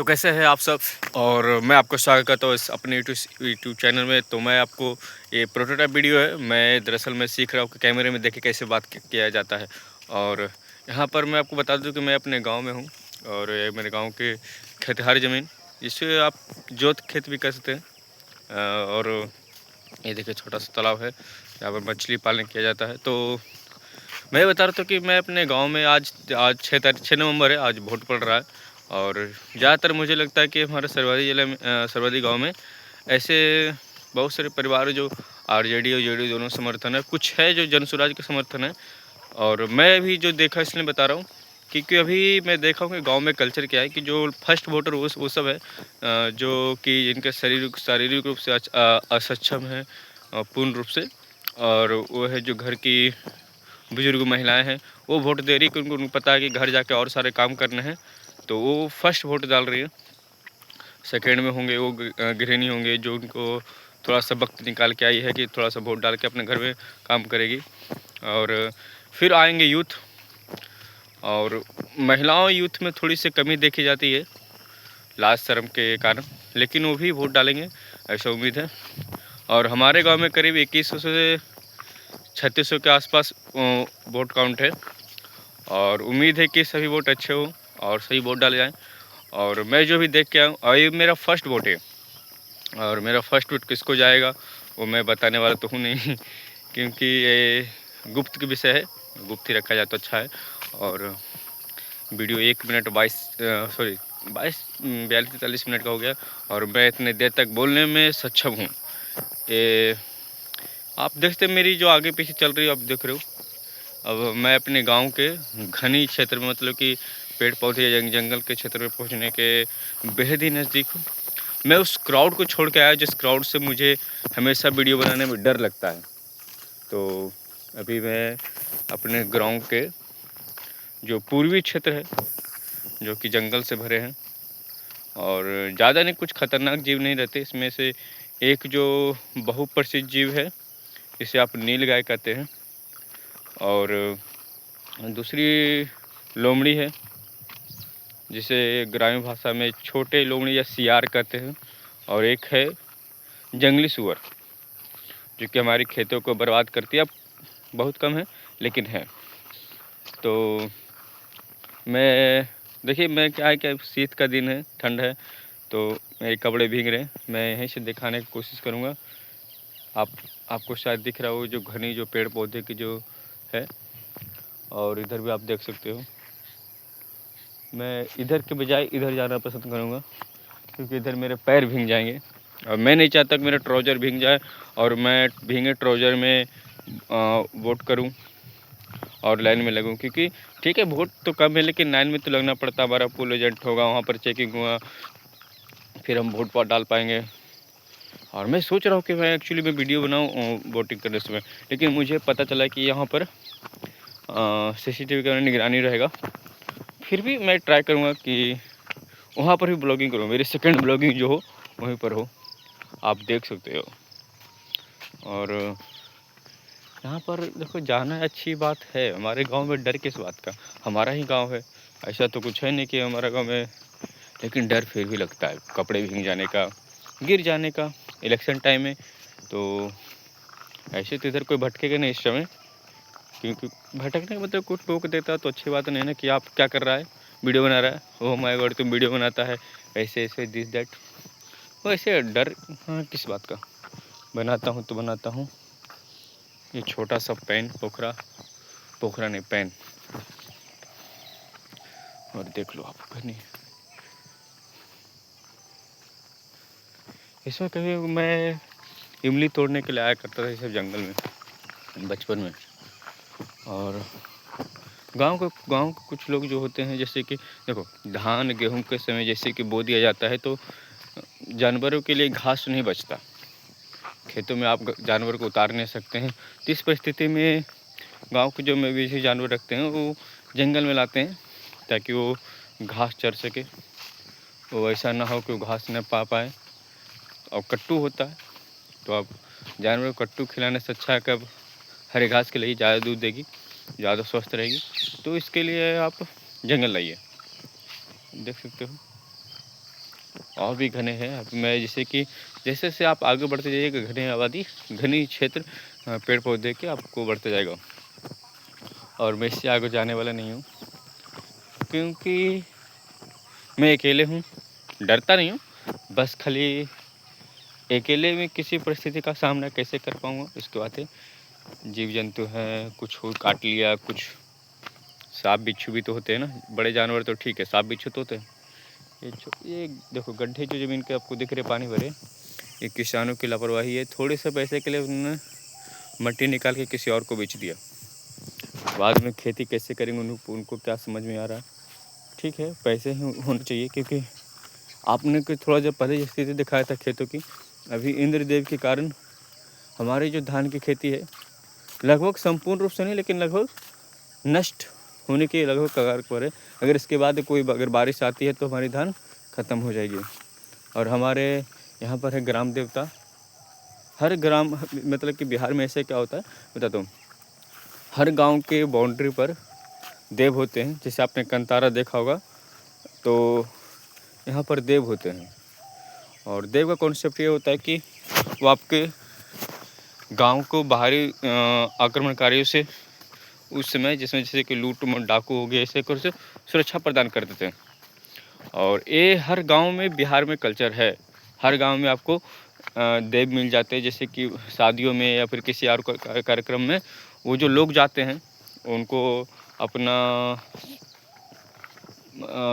तो कैसे हैं आप सब। और मैं आपको स्वागत करता हूँ इस अपने यूट्यूब चैनल में। तो मैं आपको ये प्रोटोटाइप वीडियो है। मैं दरअसल मैं सीख रहा हूँ कि कैमरे में देखे कैसे बात किया जाता है। और यहाँ पर मैं आपको बता दूँ कि मैं अपने गांव में हूँ और ये मेरे गांव के खेतिहार ज़मीन, जिससे आप जोत खेत भी कर सकते हैं। और ये देखिए छोटा सा तालाब है, यहाँ पर मछली पालन किया जाता है। तो मैं बता रहा था कि मैं अपने गांव में आज आज 6 नवंबर है, आज वोट पड़ रहा है। और ज़्यादातर मुझे लगता है कि हमारे सरवदी जिले में सरवदी गांव में ऐसे बहुत सारे परिवार जो आरजेडी और जेडीयू दोनों समर्थन है, कुछ है जो जनसुराज के समर्थन है। और मैं भी जो देखा इसलिए बता रहा हूँ क्योंकि अभी मैं देखा हूँ कि गांव में कल्चर क्या है कि जो फर्स्ट वोटर वो सब है जो कि जिनके शारीरिक रूप से असक्षम है पूर्ण रूप से। और वो है जो घर की बुजुर्ग महिलाएं हैं, वो वोट दे रही है क्योंकि उनको पता है कि घर जाके और सारे काम करने हैं, तो वो फर्स्ट वोट डाल रही है। सेकेंड में होंगे वो गृहिणी होंगे जो उनको थोड़ा सा वक्त निकाल के आई है कि थोड़ा सा वोट डाल के अपने घर में काम करेगी। और फिर आएंगे यूथ, और महिलाओं यूथ में थोड़ी सी कमी देखी जाती है लाज शर्म के कारण, लेकिन वो भी वोट डालेंगे ऐसा उम्मीद है। और हमारे गांव में करीब 2100 से 3600 के आसपास वोट काउंट है। और उम्मीद है कि सभी वोट अच्छे हों और सही वोट डाले जाएं। और मैं जो भी देख के आऊँ, और ये मेरा फर्स्ट वोट है, और मेरा फर्स्ट वोट किसको जाएगा वो मैं बताने वाला तो हूँ नहीं क्योंकि ये गुप्त के विषय है, गुप्त ही रखा जाए तो अच्छा है। और वीडियो 1 मिनट 42 मिनट का हो गया और मैं इतने देर तक बोलने में सक्षम हूँ। ये आप देखते मेरी जो आगे पीछे चल रही है, आप देख रहे हो। अब मैं अपने गांव के घनी क्षेत्र में, मतलब कि पेड़ पौधे या जंगल के क्षेत्र में पहुंचने के बेहद ही नज़दीक हूँ। मैं उस क्राउड को छोड़ के आया जिस क्राउड से मुझे हमेशा वीडियो बनाने में डर लगता है। तो अभी मैं अपने गांव के जो पूर्वी क्षेत्र है जो कि जंगल से भरे हैं, और ज़्यादा नहीं, कुछ खतरनाक जीव नहीं रहते इसमें से। एक जो बहुप्रसिद्ध जीव है इसे आप नीलगाय कहते हैं, और दूसरी लोमड़ी है जिसे ग्रामीण भाषा में छोटे लोमड़ी या सियार कहते हैं, और एक है जंगली सूअर जो कि हमारी खेतों को बर्बाद करती है। अब बहुत कम है लेकिन है। तो मैं देखिए, मैं क्या है कि शीत का दिन है, ठंड है, तो मेरे कपड़े भीग रहे हैं। मैं यहीं से दिखाने की कोशिश करूँगा। आपको शायद दिख रहा हो जो घनी जो पेड़ पौधे की जो है, और इधर भी आप देख सकते हो। मैं इधर के बजाय इधर जाना पसंद करूँगा क्योंकि इधर मेरे पैर भीग जाएंगे, और मैं नहीं चाहता कि मेरा ट्राउज़र भीग जाए और मैं भीगे ट्राउज़र में वोट करूं और लाइन में लगूं। क्योंकि ठीक है वोट तो कम है लेकिन लाइन में तो लगना पड़ता। हमारा पुल एजेंट होगा, वहाँ पर चेकिंग हुआ, फिर हम वोट पर डाल पाएंगे। और मैं सोच रहा हूँ कि मैं एक्चुअली मैं वीडियो बनाऊँ वोटिंग करने समय, लेकिन मुझे पता चला कि यहाँ पर CCTV का निगरानी रहेगा। फिर भी मैं ट्राई करूँगा कि वहाँ पर भी ब्लॉगिंग करूँ, मेरी सेकंड ब्लॉगिंग जो हो वहीं पर हो, आप देख सकते हो। और यहाँ पर देखो, जाना अच्छी बात है। हमारे गांव में डर किस बात का, हमारा ही गांव है, ऐसा तो कुछ है नहीं कि हमारा गांव में, लेकिन डर फिर भी लगता है कपड़े भीग जाने का, गिर जाने का इलेक्शन टाइम में। तो ऐसे तो इधर कोई भटकेगा नहीं इस समय, क्योंकि भटकने का मतलब कुछ टोक देता तो अच्छी बात नहीं ना कि आप क्या कर रहा है, वीडियो बना रहा है, ओह माय गॉड तुम वीडियो बनाता है, ऐसे ऐसे दिस दैट। वैसे डर हाँ किस बात का, बनाता हूँ तो बनाता हूँ। ये छोटा सा पेन, पोखरा नहीं पेन, और देख लो आप घनी। इसमें कभी मैं इमली तोड़ने के लिए आया करता था इस जंगल में बचपन में। और गांव के कुछ लोग जो होते हैं, जैसे कि देखो धान गेहूं के समय जैसे कि बो दिया जाता है तो जानवरों के लिए घास नहीं बचता, खेतों में आप जानवर को उतार नहीं सकते हैं। तो इस परिस्थिति में गांव के जो मवेशी जानवर रखते हैं वो जंगल में लाते हैं ताकि वो घास चर सके। वो ऐसा ना हो कि वो घास न पा पाए। और कट्टू होता है, तो आप जानवर को कट्टू खिलाने से अच्छा है कि हरे घास खिलाइए, ज़्यादा दूध देगी, ज़्यादा स्वस्थ रहेगी। तो इसके लिए आप जंगल लाइए, देख सकते हो। और भी घने हैं। अब मैं जैसे कि जैसे जैसे आप आगे बढ़ते जाइएगा घने आबादी घनी क्षेत्र पेड़ पौधे के आपको बढ़ते जाएगा। और मैं इससे आगे जाने वाला नहीं हूँ, क्योंकि मैं अकेले हूँ, डरता नहीं हूँ, बस खाली अकेले में किसी परिस्थिति का सामना कैसे कर पाऊँगा इसकी बात है। जीव जंतु हैं, कुछ हो काट लिया, कुछ सांप बिच्छू भी तो होते हैं ना, बड़े जानवर तो ठीक है, सांप बिच्छू तो होते हैं। ये देखो गड्ढे जो ज़मीन के आपको दिख रहे पानी भरे, ये किसानों की लापरवाही है। थोड़े से पैसे के लिए उन्होंने मट्टी निकाल के किसी और को बेच दिया। बाद में खेती कैसे करेंगे उनको क्या समझ में आ रहा है। ठीक है, पैसे ही होने चाहिए, क्योंकि आपने को थोड़ा जब पहले स्थिति दिखाया था खेतों की, अभी इंद्रदेव के कारण हमारी जो धान की खेती है लगभग संपूर्ण रूप से नहीं, लेकिन लगभग नष्ट होने के लगभग कगार पर है। अगर इसके बाद कोई अगर बारिश आती है तो हमारी धान ख़त्म हो जाएगी। और हमारे यहाँ पर है ग्राम देवता। हर ग्राम मतलब कि बिहार में ऐसे क्या होता है बताता हूँ, हर गांव के बाउंड्री पर देव होते हैं। जैसे आपने कंतारा देखा होगा, तो यहाँ पर देव होते हैं। और देव का कॉन्सेप्ट ये होता है कि वो आपके गांव को बाहरी आक्रमणकारियों से उस समय जिसमें जैसे कि लूट डाकू हो गए, ऐसे कुछ सुरक्षा प्रदान कर देते हैं। और ये हर गांव में बिहार में कल्चर है। हर गांव में आपको देव मिल जाते हैं। जैसे कि शादियों में या फिर किसी और कार्यक्रम में वो जो लोग जाते हैं उनको अपना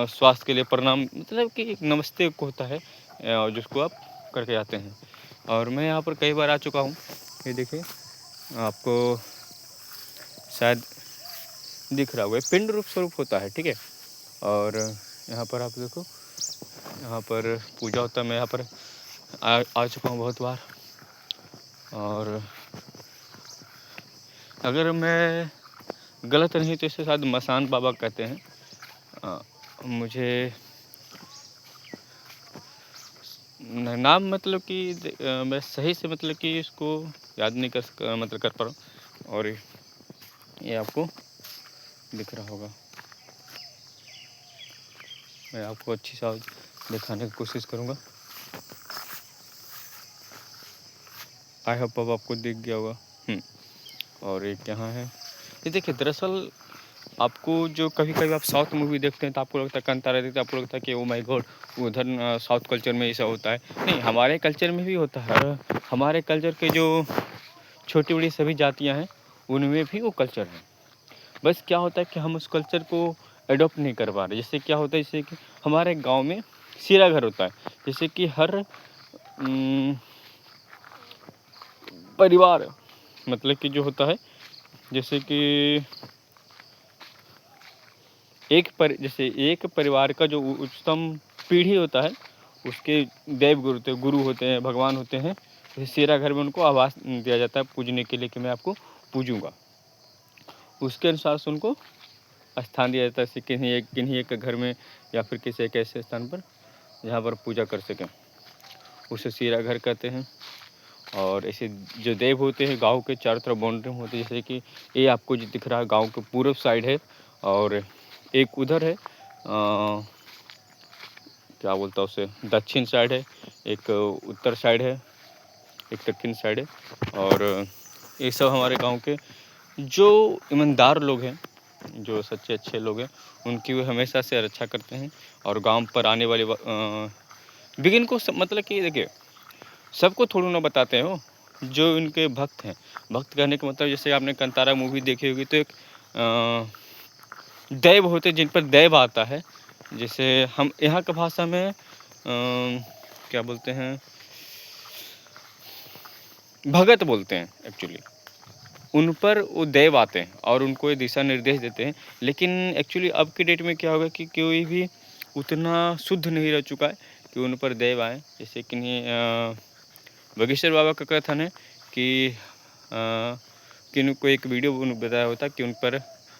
स्वास्थ्य के लिए प्रणाम, मतलब कि एक नमस्ते को होता है जिसको आप करके जाते हैं। और मैं यहाँ पर कई बार आ चुका हूँ। ये देखिए आपको शायद दिख रहा होगा, पिंड रूप स्वरूप होता है, ठीक है। और यहाँ पर आप देखो, यहाँ पर पूजा होता है। मैं यहाँ पर आ चुका हूँ बहुत बार। और अगर मैं गलत नहीं तो इसे शायद मसान बाबा कहते हैं। मुझे नाम मतलब कि मैं सही से मतलब कि इसको याद नहीं कर पा रहा हूँ। और ये आपको दिख रहा होगा, मैं आपको अच्छी सा दिखाने की कोशिश करूँगा। आई होप अब आपको दिख गया होगा। और एक यहाँ है, ये देखिए दरअसल आपको जो कभी कभी आप साउथ मूवी देखते हैं तो आपको लगता है कंतारा देखते हैं, आपको लगता है कि ओ माय गॉड उधर साउथ कल्चर में ऐसा होता है। नहीं, हमारे कल्चर में भी होता है। हमारे कल्चर के जो छोटी बड़ी सभी जातियाँ हैं उनमें भी वो कल्चर है। बस क्या होता है कि हम उस कल्चर को एडॉप्ट नहीं कर पा रहे। जैसे क्या होता है, जैसे कि हमारे गांव में सिरा घर होता है। जैसे कि हर परिवार मतलब कि जो होता है, जैसे कि जैसे एक परिवार का जो उच्चतम पीढ़ी होता है उसके देव गुरु होते हैं, भगवान होते हैं। जैसे सिरा घर में उनको आवास दिया जाता है पूजने के लिए कि मैं आपको पूजूंगा। उसके अनुसार से उनको स्थान दिया जाता है किन्हीं एक घर में या फिर किसी एक ऐसे स्थान पर जहाँ पर पूजा कर सकें, उसे सिरा घर कहते हैं। और ऐसे जो देव होते हैं गांव के चारों तरफ बाउंड्री में होती है। जैसे कि ये आपको जो दिख रहा है गांव के पूर्व साइड है, और एक उधर है क्या बोलता है उसे, दक्षिण साइड है, एक उत्तर साइड है, एक दक्षिण साइड है। और ये सब हमारे गांव के जो ईमानदार लोग हैं, जो सच्चे अच्छे लोग हैं, उनकी वो हमेशा से रक्षा करते हैं। और गांव पर आने वाले बिगिन को मतलब कि देखिए सबको थोड़ा ना बताते हैं वो, जो उनके भक्त हैं। भक्त कहने का मतलब जैसे आपने कंतारा मूवी देखी होगी तो एक दैव होते जिन पर दैव आता है। जैसे हम यहाँ की भाषा में क्या बोलते हैं, भगत बोलते हैं एक्चुअली। उन पर वो देव आते हैं और उनको ये दिशा निर्देश देते हैं। लेकिन एक्चुअली अब की डेट में क्या होगा कि कोई भी उतना शुद्ध नहीं रह चुका है कि उन पर देव आए। जैसे कि बागेश्वर बाबा का कथन है कि उनको एक वीडियो बताया होता कि उन पर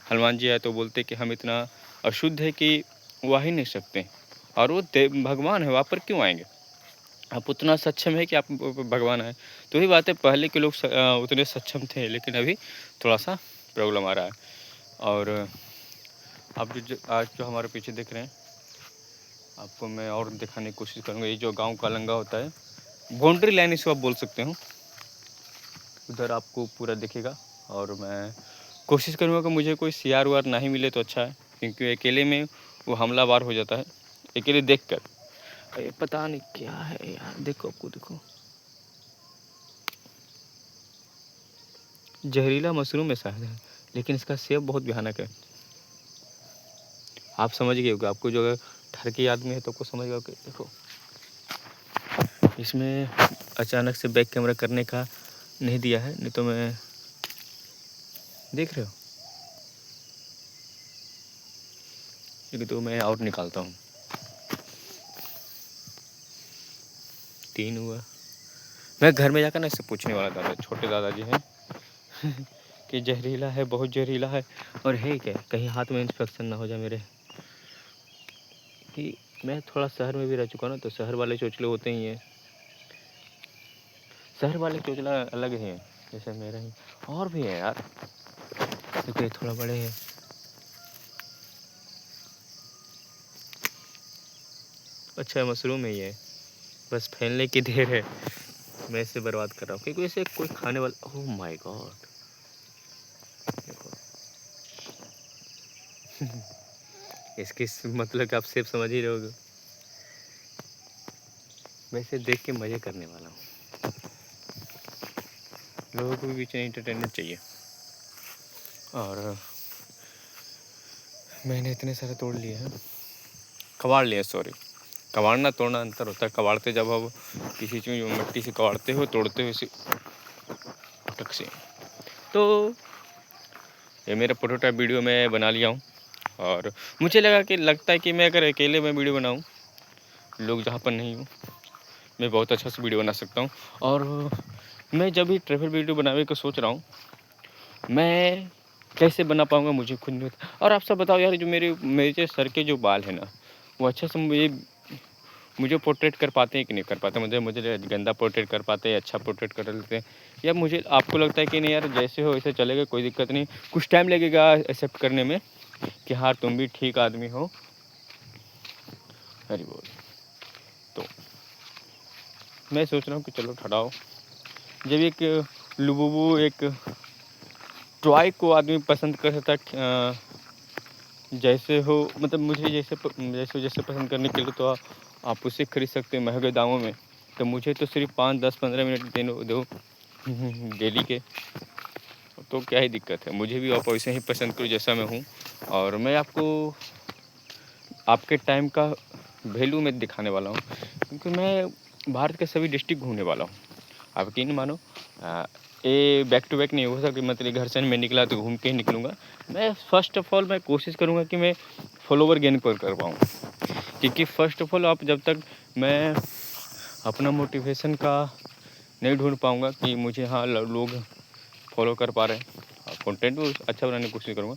हनुमान जी आए तो बोलते कि हम इतना अशुद्ध है कि वो आ ही नहीं सकते, और वो भगवान है, वहाँ पर क्यों आएंगे? आप उतना सक्षम है कि आप भगवान आए। तो वही बात है, पहले के लोग उतने सक्षम थे, लेकिन अभी थोड़ा सा प्रॉब्लम आ रहा है। और आप जो आज जो हमारे पीछे देख रहे हैं आपको मैं और दिखाने की कोशिश करूँगा। ये जो गांव का लंगा होता है, बाउंड्री लाइन इसको आप बोल सकते हो, उधर आपको पूरा दिखेगा। और मैं कोशिश करूँगा कि मुझे कोई सियार वार ना ही मिले तो अच्छा है, क्योंकि अकेले में वो हमलावर हो जाता है अकेले देख कर। अरे पता नहीं क्या है यार, देखो आपको देखो, जहरीला मशरूम है शायद है, लेकिन इसका सेब बहुत भयानक है। आप समझ गए होगे, आपको जो अगर ठर के आदमी है तो आपको समझ गया कि देखो इसमें अचानक से बैक कैमरा करने का नहीं दिया है, नहीं तो मैं देख रहे हो, लेकिन तो मैं आउट निकालता हूँ। 3 हुआ। मैं घर में जाकर ना इससे पूछने वाला था, छोटे दादाजी हैं कि जहरीला है, बहुत जहरीला है और है क्या, कहीं हाथ में इन्फेक्शन ना हो जाए मेरे। कि मैं थोड़ा शहर में भी रह चुका ना, तो शहर वाले चोचले होते ही हैं, शहर वाले चोचला अलग ही हैं, जैसे मेरा ही और भी है यार, क्योंकि ये थोड़ा बड़े हैं। अच्छा मशरूम है ये, बस फैलने की देर है, मैं इसे बर्बाद कर रहा हूँ क्योंकि इसे कोई खाने वाला। ओह माय गॉड, देखो इसकी मतलब कि आप सेब समझ ही रहे होगे। मैं इसे देख के मज़े करने वाला हूँ, लोगों को भी बीच में इंटरटेनमेंट चाहिए। और मैंने इतने सारे तोड़ लिए हैं, कबाड़ लिए, सॉरी, कबाड़ना तोड़ना अंतर होता है। कबाड़ते जब आप किसी चीज़ मिट्टी से कबाड़ते हो, तोड़ते हो इसी टक से। तो ये मेरा प्रोटोटाइप वीडियो मैं बना लिया हूँ, और मुझे लगता है कि मैं अगर अकेले में वीडियो बनाऊँ, लोग जहाँ पर नहीं हूँ, मैं बहुत अच्छा से वीडियो बना सकता हूँ। और मैं जब भी ट्रैवल वीडियो बनाने का सोच रहा हूँ, मैं कैसे बना पाऊँगा मुझे खुद नहीं पता। और आप सब बताओ यार, जो मेरे सर के जो बाल है ना, वो अच्छे से मुझे पोर्ट्रेट कर पाते हैं कि नहीं कर पाते। मुझे गंदा पोर्ट्रेट कर पाते हैं, अच्छा पोर्ट्रेट कर लेते हैं, या मुझे आपको लगता है कि नहीं यार जैसे हो वैसे चलेगा, कोई दिक्कत नहीं, कुछ टाइम लगेगा एक्सेप्ट करने में कि हाँ तुम भी ठीक आदमी हो। हरी बोल। तो मैं सोच रहा हूँ कि चलो ठहराओ, जब एक लुबुबु एक टॉय को आदमी पसंद कर सकता है, जैसे हो, मतलब मुझे जैसे पसंद करने के लिए, तो आप उसे खरीद सकते हैं महंगे दामों में। तो मुझे तो सिर्फ 5, 10, 15 मिनट देने दो डेली के, तो क्या ही दिक्कत है। मुझे भी आप वैसे ही पसंद करो जैसा मैं हूँ, और मैं आपको आपके टाइम का वैल्यू में दिखाने वाला हूँ, क्योंकि मैं भारत के सभी डिस्ट्रिक्ट घूमने वाला हूँ। आप यकीन मानो, ये बैक टू बैक नहीं हो सकता, मतलब घर से मैं निकला तो घूम के ही निकलूँगा। मैं फर्स्ट ऑफ ऑल मैं कोशिश करूँगा कि मैं फॉलोवर गेन कर पाऊँ, क्योंकि फ़र्स्ट ऑफ ऑल आप जब तक मैं अपना मोटिवेशन का नहीं ढूंढ पाऊँगा कि मुझे हाँ लोग फॉलो कर पा रहे हैं, कंटेंट भी अच्छा बनाने की कोशिश करूँगा,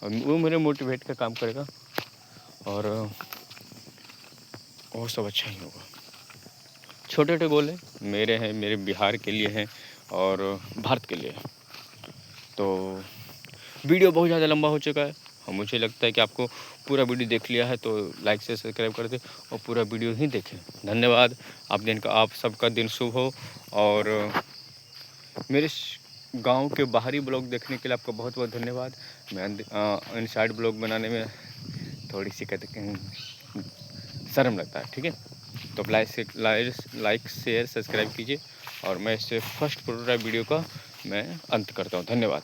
और वो मेरे मोटिवेट का काम करेगा, और सब अच्छा ही होगा। छोटे छोटे गोल हैं मेरे, हैं मेरे बिहार के लिए हैं और भारत के लिए। तो वीडियो बहुत ज़्यादा लंबा हो चुका है, और मुझे लगता है कि आपको पूरा वीडियो देख लिया है, तो लाइक से सब्सक्राइब कर दें और पूरा वीडियो ही देखें। धन्यवाद। आप सबका दिन शुभ हो। और मेरे गांव के बाहरी ब्लॉग देखने के लिए आपका बहुत बहुत धन्यवाद। मैं इनसाइड ब्लॉग बनाने में थोड़ी सी शर्म लगता है, ठीक है। तो लाइक शेयर सब्सक्राइब कीजिए, और मैं इससे फर्स्ट प्रोटोटाइप वीडियो का मैं अंत करता हूँ। धन्यवाद।